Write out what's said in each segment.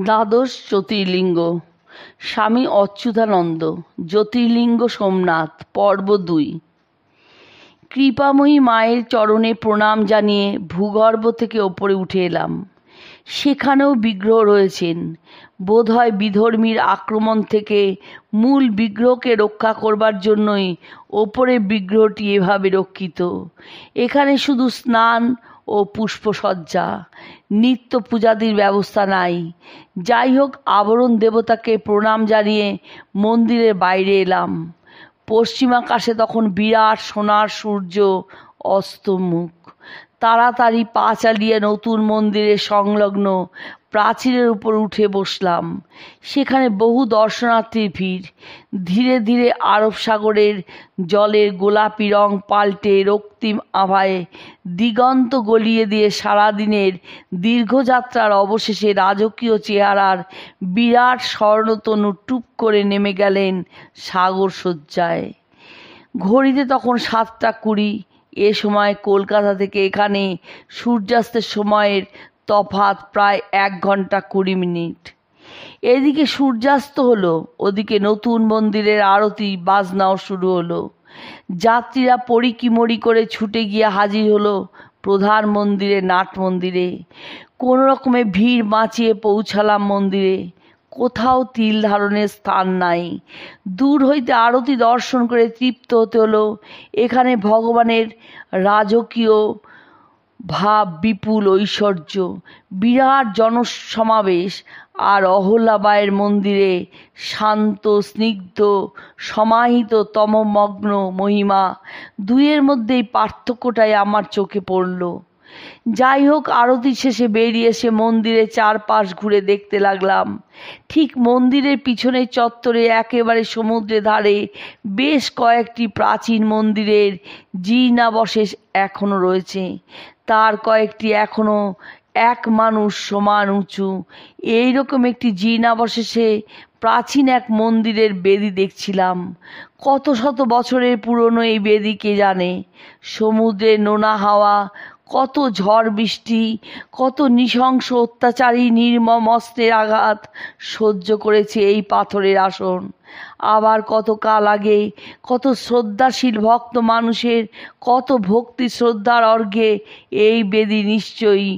দ্বাদশ জ্যোতির্লিঙ্গ। স্বামী অচ্যুতানন্দ। জ্যোতির্লিঙ্গ সোমনাথ। পর্ব ২। কৃপাময়ী মায়ের চরণে প্রণাম জানিয়ে ভূগর্ভ থেকে ওপরে উঠে এলাম। সেখানেও বিগ্রহ রয়েছেন। বোধহয় বিধর্মীর আক্রমণ থেকে মূল বিগ্রহকে রক্ষা করবার জন্যই ওপরের বিগ্রহটি এভাবে রক্ষিত। এখানে শুধু স্নান ও পুষ্পসজ্জা, নিত্য পূজাদির ব্যবস্থা নাই। যাই হোক, আবরণ দেবতাকে প্রণাম জানিয়ে মন্দিরের বাইরে এলাম। পশ্চিমাকাশে তখন বিরাট সোনার সূর্য অস্তমুখ। তাড়াতাড়ি পা চালিয়ে নতুন মন্দিরের সংলগ্ন প্রাচীরের উপর উঠে বসলাম। সেখানে বহু দর্শনার্থীর ভিড়। ধীরে ধীরে আরব সাগরের জলের গোলাপি রং পাল্টে রক্তিম আভায় দিগন্ত গলিয়ে দিয়ে সারাদিনের দীর্ঘযাত্রার অবশেষে রাজকীয় চেহারার বিরাট স্বর্ণতনু টুপ করে নেমে গেলেন সাগর সজ্জায়। ঘড়িতে তখন 7:20। এ সময় কলকাতা থেকে এখানে সূর্যাস্তের সময়ের তফাৎ প্রায় 1 ঘন্টা 20 মিনিট। এদিকে সূর্যাস্ত হলো, ওদিকে নতুন মন্দিরের আরতি বাজনাও শুরু হলো। যাত্রীরা পড়িকিমড়ি করে ছুটে গিয়ে হাজির হলো প্রধান মন্দিরে, নাট মন্দিরে। কোনো রকমে ভিড় বাঁচিয়ে পৌঁছালাম মন্দিরে। কোথাও তিল ধারণের স্থান নাই। দূর হইতে আরতি দর্শন করে তৃপ্ত হতে হলো। এখানে ভগবানের রাজকীয় ভাব, বিপুল ঐশ্বর্য, বিরাট জনসমাবেশ। আর অহল্যাবাইয়ের মন্দিরে শান্ত, স্নিগ্ধ, সমাহিত তমমগ্ন মহিমা। দুইয়ের মধ্যেই পার্থক্যটাই আমার চোখে পড়ল। যাই হোক, আরতি শেষে বেরিয়ে এসে মন্দিরের চারপাশ ঘুরে দেখতে লাগলাম। ঠিক মন্দিরের পিছনের চত্বরে একেবারে সমুদ্রের ধারে বেশ কয়েকটি প্রাচীন মন্দিরের জীর্ণাবশেষ এখনো রয়েছে। তার কয়েকটি এখনো এক মানুষ সমান উঁচু। এইরকম একটি জীর্ণাবশেষে প্রাচীন এক মন্দিরের বেদি দেখছিলাম। কত শত বছরের পুরনো এই বেদি কে জানে। সমুদ্রের নোনা হাওয়া, কত ঝড় বৃষ্টি, কত নৃশংস অত্যাচারী নির্মম অস্ত্রের আঘাত সহ্য করেছে এই পাথরের আসন। আবার কত কাল আগে কত শ্রদ্ধাশীল ভক্ত মানুষের কত ভক্তি শ্রদ্ধার অর্ঘ্যে এই বেদি নিশ্চয়ই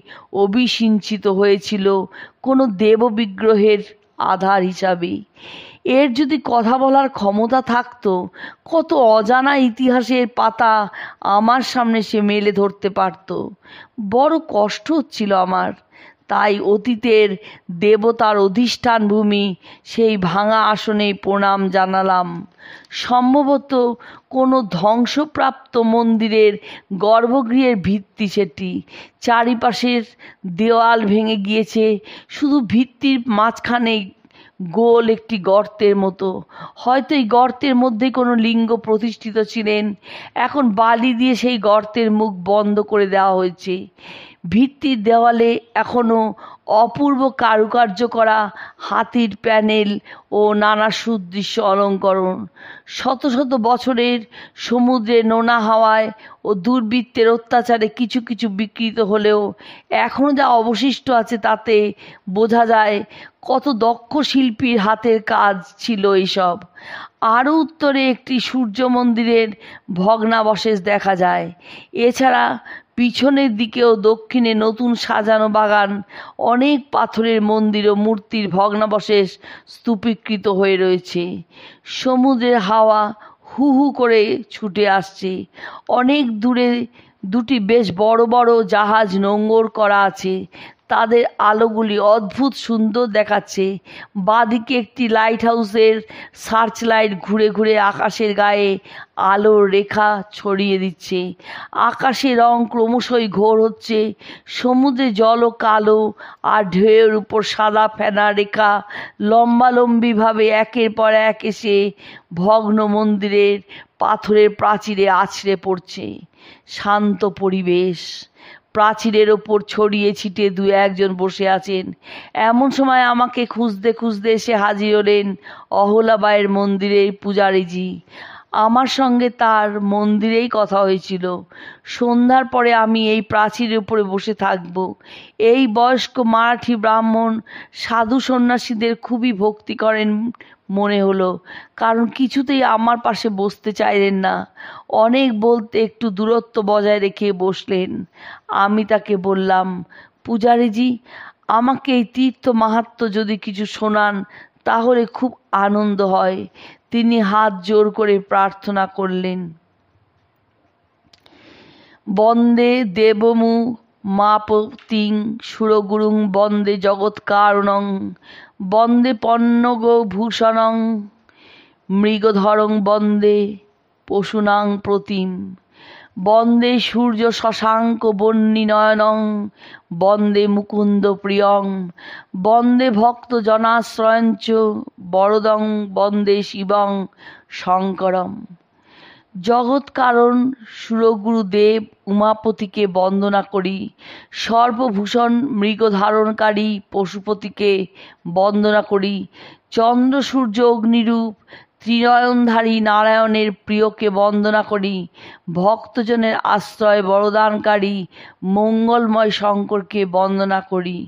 অভিষিঞ্চিত হয়েছিল কোনো দেববিগ্রহের আধার হিসাবে। এর যদি কথা বলার ক্ষমতা থাকতো, কত অজানা ইতিহাসের পাতা আমার সামনে সে মেলে ধরতে পারত। বড় কষ্ট হচ্ছিল আমার। তাই অতীতের দেবতার অধিষ্ঠান ভূমি সেই ভাঙা আসনে প্রণাম জানালাম। সম্ভবত কোনো ধ্বংসপ্রাপ্ত মন্দিরের গর্ভগৃহের ভিত্তি সেটি। চারিপাশের দেওয়াল ভেঙে গিয়েছে, শুধু ভিত্তির মাঝখানে গোল একটি গর্তের মতো। হয়তো এই গর্তের মধ্যে কোনো লিঙ্গ প্রতিষ্ঠিত ছিলেন। এখন বালি দিয়ে সেই গর্তের মুখ বন্ধ করে দেওয়া হয়েছে। ভিত্তির দেওয়ালে এখনো অপূর্ব কারুকার্য করা হাতির প্যানেল ও নানা সুদৃশ্য অলঙ্করণ। শত শত বছরের সমুদ্রের নোনা হাওয়ায় ও দুর্বৃত্তের অত্যাচারে কিছু কিছু বিকৃত হলেও এখনও যা অবশিষ্ট আছে তাতে বোঝা যায় কত দক্ষ শিল্পীর হাতের কাজ ছিল এইসব। আরও উত্তরে একটি সূর্য মন্দিরের ভগ্নাবশেষ দেখা যায়। এছাড়া পিছনের দিকেও দক্ষিণে নতুন সাজানো বাগান, অনেক পাথরের মন্দির ও মূর্তির ভগ্নাবশেষ স্তূপীকৃত হয়ে রয়েছে। সমুদ্রের হাওয়া হু হু করে ছুটে আসছে। অনেক দূরে দুটি বেশ বড় বড় জাহাজ নোঙর করা আছে। তাদের আলোগুলি অদ্ভুত সুন্দর দেখাচ্ছে। বাঁদিকে একটি লাইট হাউসের সার্চ লাইট ঘুরে ঘুরে আকাশের গায়ে আলোর রেখা ছড়িয়ে দিচ্ছে। আকাশের রং ক্রমশই ঘোর হচ্ছে। সমুদ্রে জলও কালো, আর ঢেউয়ের উপর সাদা ফেনা রেখা লম্বালম্বিভাবে একের পর এক এসে ভগ্ন মন্দিরের পাথরের প্রাচীরে আছড়ে পড়ছে। শান্ত পরিবেশ। প্রাচীরের ওপর ছড়িয়ে ছিটিয়ে 2-1 জন বসে আছেন। এমন সময় আমাকে খুঁজতে খুঁজতে এসে হাজির হলেন অহল্যাবাইয়ের মন্দিরের পূজারীজি। আমার সঙ্গে তার মন্দিরেই কথা হয়েছিল। সন্ধ্যার পরে আমি এই প্রাচীরের উপরে বসে থাকব। এই বয়স্ক মারাঠি ব্রাহ্মণ সাধু সন্ন্যাসীদের খুবই ভক্তি করেন মনে হলো, কারণ কিছুতেই আমার পাশে বসতে চাইলেন না। অনেক বলতে একটু দূরত্ব বজায় রেখে বসলেন। আমি তাকে বললাম, পূজারীজি, আমাকে এই তীর্থ মাহাত্ম্য যদি কিছু শোনান তাহলে খুব আনন্দ হয়। তিনি হাত জোর করে প্রার্থনা করলেন। বন্দে দেবমু মাপতিং সুরগুরুং বন্দে জগৎকারণং বন্দে পন্নগভূষণং মৃগধরং বন্দে পশুনাং প্রতিম বন্দে সূর্য শশাঙ্ক বহ্নিনয়নং বন্দে মুকুন্দ প্রিয়ং বন্দে ভক্ত জনাশ্রয়ঞ্চ বরদং বন্দে শিবং শঙ্করম। জগৎ কারণ সুরগুরুদেব উমাপতিকে বন্দনা করি, সর্বভূষণ মৃগধারণকারী পশুপতিকে বন্দনা করি, চন্দ্র সূর্য অগ্নিরূপ ত্রিনয়নধারী নারায়ণের প্রিয়কে বন্দনা করি, ভক্তজনের আশ্রয় বরদানকারী মঙ্গলময় শঙ্করকে বন্দনা করি।